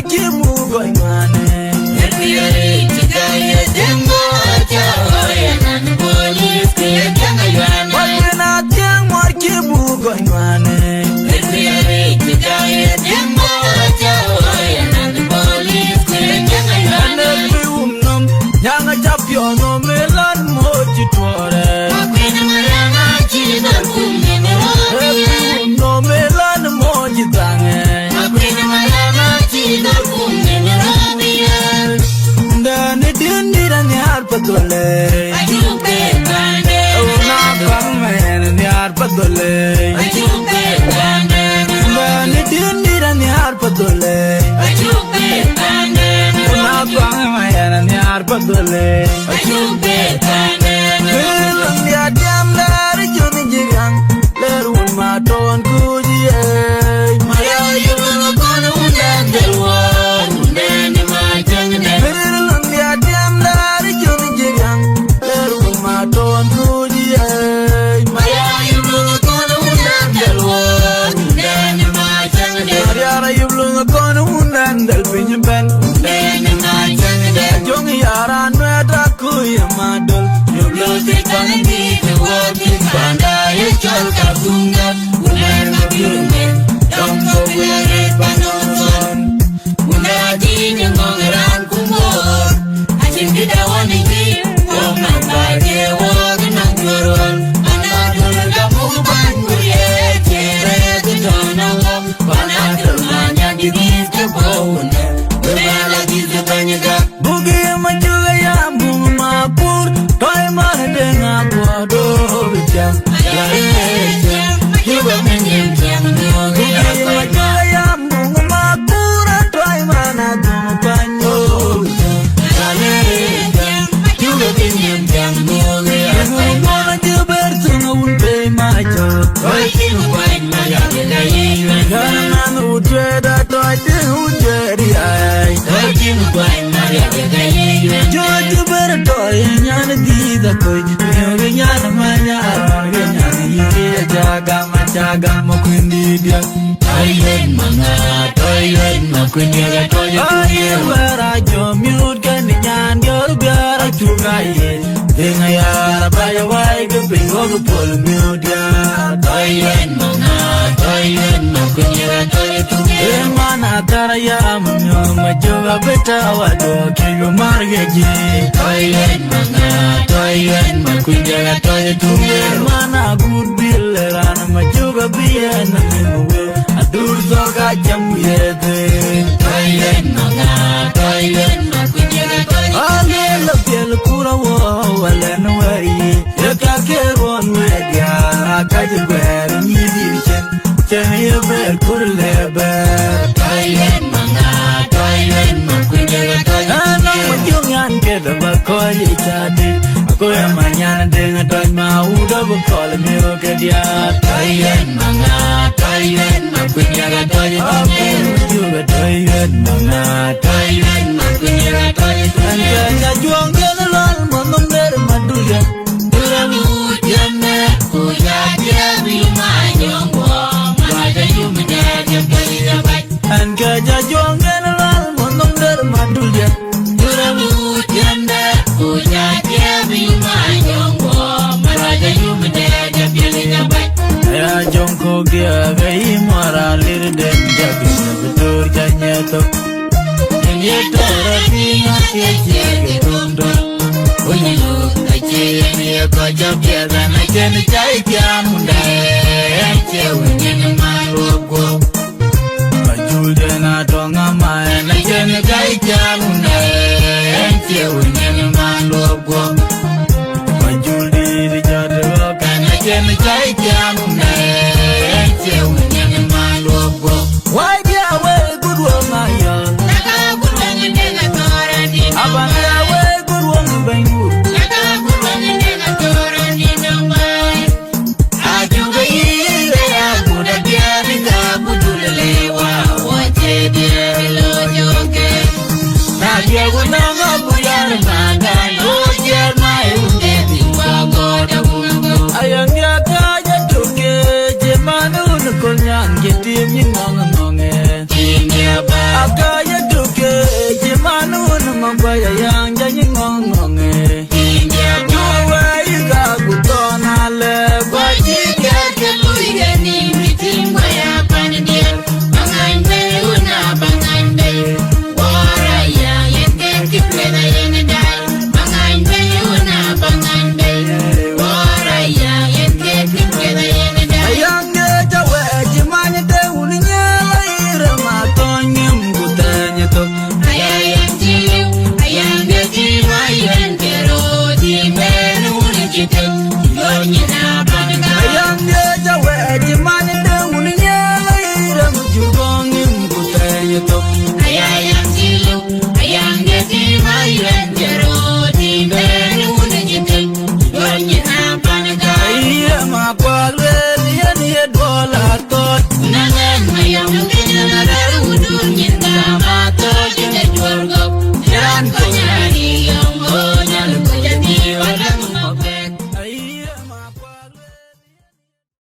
kimu goimane Nerviare chigaya dengo chaoya nan police ke jangayana Wapena tiang mor kimu goimane Nerviare chigaya dengo chaoya nan police ke jangayana Nebiumnum nyanga chapyo no melan mochi tuare Makwena marana chidar kumene robi no melan mochi tange Makwena marana chidar kumene robi Ndani dindira nyar patole Ajupe kande Una pangmen nyar patole Ajupe kande Ndani dindira nyar patole Ajupe kande Una pangmen nyar patole Ajupe kande Bilang dia diam dari juni jigang Lerun maton kujiye Maya yuma kono undan derwan Undani majangne Bilang dia diam dari juni jigang Lerun maton kujiye Maya yuma kono undan derwan Undani majangne Mariara yublung kono undan dal pinyepen Undani majangne Jong yaran weda kuya madol Yublo tikandi Wati panda Yechol kapungan Unen mabirumen Jomso were panoson Unadi nyongeran kumor Ajin didawan iki Wong nambage wong nanggoron Anadul kamuban Muriye cere kutona wong Panatul manya didis kebawuna Berbala gizu banyaga Bugi majuga ya bunga mapur Toy mana dengar bodo bijang Juba menyem jang Bugi majuga ya bunga mapur Toy mana dunga panyo Juga menyem jang Yang mana jeber tunga unpe majo Jangan ujeda toy te ujedi ay Jojo ber toy nyana gida koi Nyoge nyana manya Nyoge nyana yike jaga majaga mokundi dia Ayer bara jomyut kan nyan dior biara juga ye Denga yara baya wai ke pingo ke pol mudia Emana tara ya munyo majoga beta wado kigo margeji Emana good bileran majoga biya na mimuwe Adur zoga jamu yede Ale la piel kura wo wale no wei Yaka keron media akaje gwer nyidi chen Chen ye ber kur leber Ano majungan ke da bakoy chadi Ako ya manyana denga toy ma uda bakol meo ke dia Juga toyen Anja juang kena lal monom der maduya Anja juang kena lal monom der maduya Ya jongko dia gai moralir den jabi betul janyeto Janyeto rapi ngasih jage tondo Unyilu Ache Koja biasa na chen chai kya munda Ache unyin marogo